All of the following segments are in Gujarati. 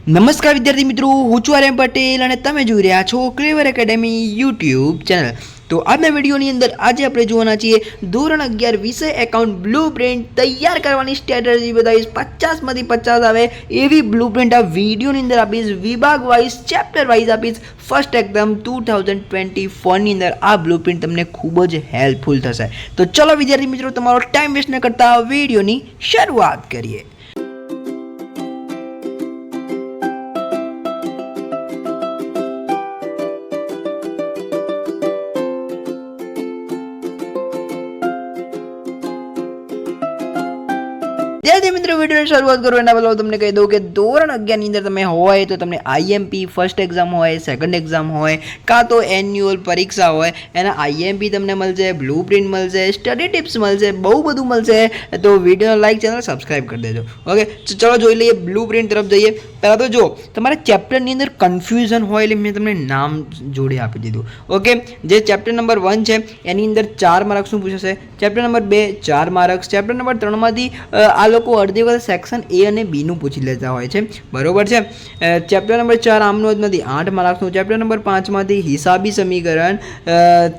નમસ્કાર વિદ્યાર્થી મિત્રો, હું છું આર્યન પટેલ અને તમે જોઈ રહ્યા છો ક્લેવર એકેડેમી યુટ્યુબ ચેનલ। તો આજના વિડીયોની અંદર આજે આપણે જોવાના છીએ ધોરણ 11 વિષય એકાઉન્ટ બ્લુપ્રિન્ટ તૈયાર કરવાની સ્ટ્રેટેજી બતાવીશ। 50માંથી 50 આવે એવી બ્લુપ્રિન્ટ આ વિડીયોની અંદર આપીશ, વિભાગ વાઇઝ ચેપ્ટર વાઇઝ આપીશ। ફર્સ્ટ એક્ઝામ 2024 ની અંદર આ બ્લુપ્રિન્ટ તમને ખૂબ જ હેલ્પફુલ થશે। તો ચલો વિદ્યાર્થી મિત્રો, તમારો ટાઈમ વેસ્ટ ન કરતા વિડીયોની શરૂઆત કરીએ। વિદ્યાર્થી મિત્રો, વિડીયોની શરૂઆત કરો એના પહેલાં તમને કહી દઉં કે ધોરણ 11 ની અંદર તમે હોય તો તમને આઈએમપી ફર્સ્ટ એક્ઝામ હોય, સેકન્ડ એક્ઝામ હોય, કાં તો એન્યુઅલ પરીક્ષા હોય, એના આઈએમપી તમને મળશે, બ્લુપ્રિન્ટ મળશે, સ્ટડી ટિપ્સ મળશે, બહુ બધું મળશે। તો વિડીયો લાઈક, ચેનલ સબસ્ક્રાઈબ કરી દેજો। ઓકે, ચલો જોઈ લઈએ બ્લુપ્રિન્ટ તરફ જઈએ। પહેલાં તો જો તમારે ચેપ્ટરની અંદર કન્ફ્યુઝન હોય એટલે મેં તમને નામ જોડે આપી દીધું। ઓકે, જે ચેપ્ટર નંબર 1 છે એની અંદર 4 માર્ક્સનું પૂછાશે, chapter number 2 4 marks, chapter number 3 માંથી આ લોકો અડધી વખત સેક્શન એ અને બી નું પૂછી લેતા હોય છે, બરોબર છે। ચેપ્ટર નંબર 4 આમનો જ નથી, 8 માર્ક્સનું, ચેપ્ટર નંબર 5 માંથી હિસાબી સમીકરણ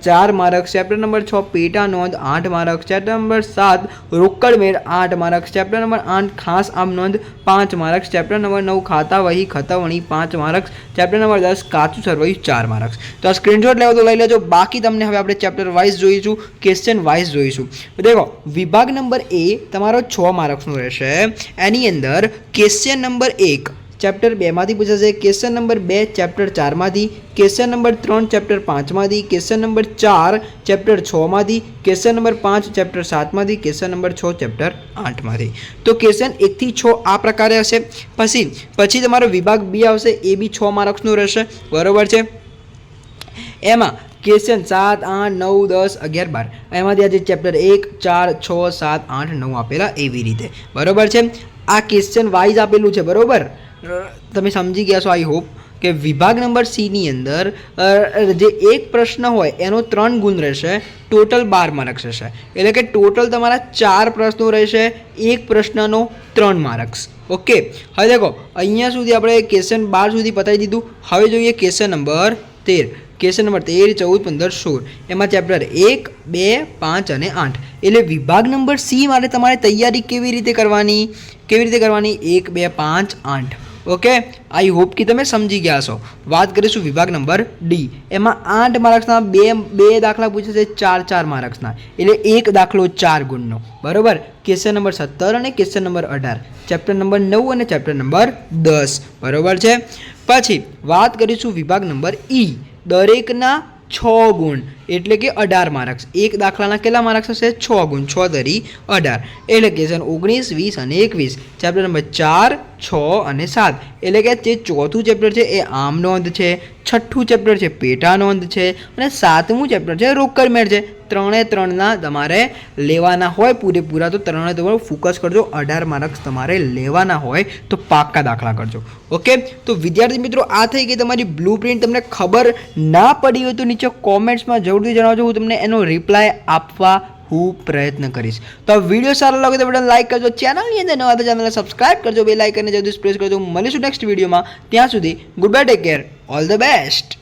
4 માર્ક્સ, ચેપ્ટર નંબર 6 પેટા નોંધ 8 માર્ક્સ, ચેપ્ટર નંબર 7 રોકડ મેળ 8 માર્ક્સ, ચેપ્ટર નંબર 8 ખાસ આમ નોંધ 5 માર્ક્સ, ચેપ્ટર નંબર 9 ખાતા વહી ખતવણી 5 માર્ક્સ, ચેપ્ટર નંબર 10 કાચું સરવૈયું 4 માર્ક્સ। તો આ સ્ક્રીનશોટ લેવો તો લઈ લેજો। બાકી તમને હવે આપણે ચેપ્ટર વાઇઝ જોઈશું, ક્વેશ્ચન વાઇઝ જોઈશું। દેખો, વિભાગ નંબર એ તમારો 6 માર્ક્સનો રહેશે। એની અંદર ક્વેશ્ચન નંબર 1 ચેપ્ટર 2 માંથી પૂછાશે, ક્વેશ્ચન નંબર 2 ચેપ્ટર 4 માંથી, ક્વેશ્ચન નંબર 3 ચેપ્ટર 5 માંથી, ક્વેશ્ચન નંબર 4 ચેપ્ટર 6 માંથી, ક્વેશ્ચન નંબર 5 ચેપ્ટર 7 માંથી, ક્વેશ્ચન નંબર 6 ચેપ્ટર 8 માંથી। તો ક્વેશ્ચન 1 થી 6 આ પ્રકારે હશે। પછી તમારો વિભાગ બી આવશે, એ બી 6 માર્ક્સનો રહેશે, બરોબર છે। એમાં ક્વેશ્ચન 7, 8, 9, 10, 11, 12 એમાંથી આજે ચેપ્ટર 1, 4, 6, 7, 8, 9 આપેલા એવી રીતે, બરોબર છે। આ ક્વેશ્ચન વાઇઝ આપેલું છે, બરોબર, તમે સમજી ગયા છો આઈ હોપ। કે વિભાગ નંબર સી ની અંદર જે એક પ્રશ્ન હોય એનો 3 ગુણ રહેશે, ટોટલ 12 માર્ક્સ રહેશે। એટલે કે ટોટલ તમારા 4 પ્રશ્નો રહેશે, એક પ્રશ્નનો 3 માર્ક્સ। ઓકે, હવે દેખો અહીંયા સુધી આપણે ક્વેશ્ચન 12 સુધી પતાવી દીધું। હવે જોઈએ ક્વેશ્ચન નંબર 13, ક્વેશ્ચન નંબર 13, 14, 15, 16 એમાં ચેપ્ટર 1, 2, 5 અને 8। એટલે વિભાગ નંબર સી માટે તમારે તૈયારી કેવી રીતે કરવાની 1, 2, 5, 8। ઓકે, આઈ હોપ કે તમે સમજી ગયા છો। વાત કરીશું વિભાગ નંબર ડી, એમાં 8 માર્ક્સના બે દાખલા પૂછાશે, 4 માર્ક્સના, એટલે એક દાખલો 4 ગુણનો, બરોબર। ક્વેશ્ચન નંબર 17 અને ક્વેશ્ચન નંબર 18, ચેપ્ટર નંબર 9 અને ચેપ્ટર નંબર 10, બરોબર છે। પછી વાત કરીશું વિભાગ નંબર ઈ, દરેકના 6 ગુણ એટલે કે 18 માર્ક્સ, એક દાખલાના કેટલા માર્ક્સ હશે? 6 ગુણ, 6 તરી 18, એટલે ક્વેશ્ચન 19, 20 અને 21, ચેપ્ટર નંબર 4, 6 અને 7। એટલે કે જે ચોથું ચેપ્ટર છે એ આમ નોંધ છે, છઠ્ઠું ચેપ્ટર છે પેટા નોંધ છે અને 7મું ચેપ્ટર છે રોકડ મેળ છે। 3 તમારે લેવાના હોય પૂરેપૂરા, તો 3 તમારે ફોકસ કરજો। 18 માર્ક્સ તમારે લેવાના હોય તો પાક્કા દાખલા કરજો। ઓકે, તો વિદ્યાર્થી મિત્રો, આ થઈ ગઈ તમારી બ્લુપ્રિન્ટ। તમને ખબર ના પડી હોય તો નીચે કોમેન્ટ્સમાં જરૂરથી જણાવજો, હું તમને એનો રિપ્લાય આપવા હું પ્રયત્ન કરીશ। તો આ વિડીયો સારો લાગે તો વિડીયો લાઈક કરજો, ચેનલની અંદર નવા તો ચેનલને સબસ્ક્રાઇબ કરજો, બેલ આઇકનને જરૂરથી પ્રેસ કરજો। મળીશું નેક્સ્ટ વિડીયોમાં, ત્યાં સુધી good bye, take care, all the best.